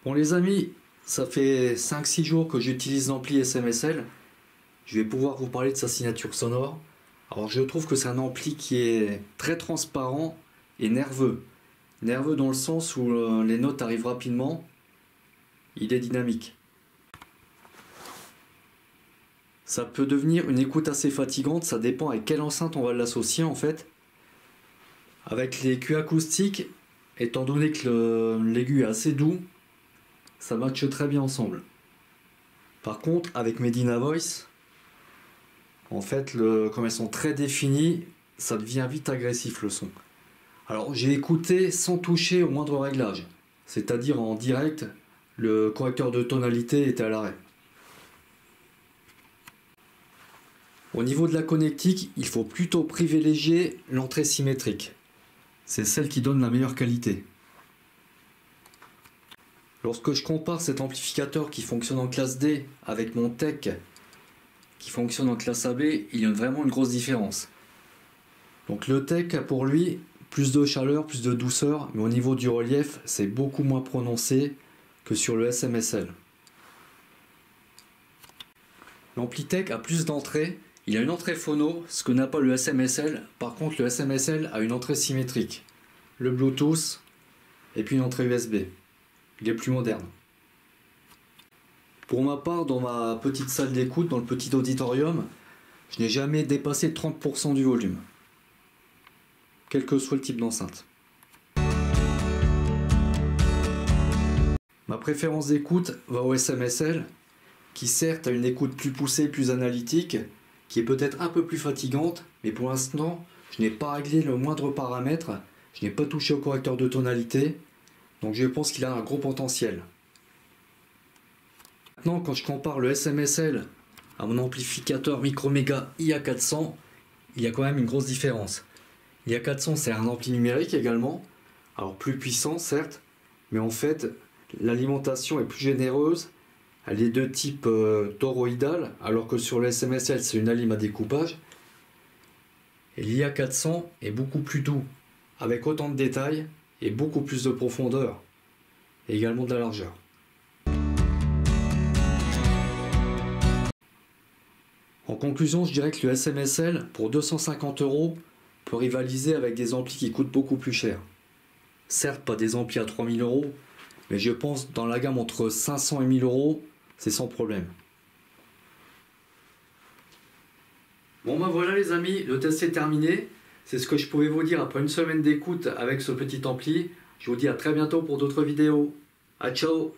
Bon les amis, ça fait 5-6 jours que j'utilise l'ampli SMSL. Je vais pouvoir vous parler de sa signature sonore. Alors je trouve que c'est un ampli qui est très transparent et nerveux. Nerveux dans le sens où les notes arrivent rapidement. Il est dynamique. Ça peut devenir une écoute assez fatigante, ça dépend avec quelle enceinte on va l'associer en fait. Avec les culs acoustiques, étant donné que l'aigu est assez doux, ça matche très bien ensemble. Par contre, avec mes Dynavoice, en fait, comme elles sont très définies, ça devient vite agressif le son. Alors j'ai écouté sans toucher au moindre réglage, c'est-à-dire en direct, le correcteur de tonalité était à l'arrêt. Au niveau de la connectique, il faut plutôt privilégier l'entrée symétrique. C'est celle qui donne la meilleure qualité. Lorsque je compare cet amplificateur qui fonctionne en classe D avec mon Tech qui fonctionne en classe AB, il y a vraiment une grosse différence. Donc le Tech a pour lui plus de chaleur, plus de douceur, mais au niveau du relief, c'est beaucoup moins prononcé que sur le SMSL. L'ampli Tech a plus d'entrées. Il a une entrée phono, ce que n'a pas le SMSL. Par contre, le SMSL a une entrée symétrique, le Bluetooth et puis une entrée USB. Il est plus moderne. Pour ma part, dans ma petite salle d'écoute, dans le petit auditorium, je n'ai jamais dépassé 30% du volume, quel que soit le type d'enceinte. Ma préférence d'écoute va au SMSL, qui certes a une écoute plus poussée, plus analytique, qui est peut-être un peu plus fatigante, mais pour l'instant, je n'ai pas réglé le moindre paramètre, je n'ai pas touché au correcteur de tonalité, donc je pense qu'il a un gros potentiel. Maintenant, quand je compare le SMSL à mon amplificateur Microméga IA400, il y a quand même une grosse différence. L'IA400, c'est un ampli numérique également, alors plus puissant certes, mais en fait, l'alimentation est plus généreuse. Elle est de type toroïdal, alors que sur le SMSL, c'est une alim à découpage. Et l'IA400 est beaucoup plus doux, avec autant de détails et beaucoup plus de profondeur, et également de la largeur. En conclusion, je dirais que le SMSL, pour 250 €, peut rivaliser avec des amplis qui coûtent beaucoup plus cher. Certes, pas des amplis à 3000 €, mais je pense dans la gamme entre 500 et 1000 €, c'est sans problème. Bon ben voilà les amis, le test est terminé. C'est ce que je pouvais vous dire après une semaine d'écoute avec ce petit ampli. Je vous dis à très bientôt pour d'autres vidéos. À ciao!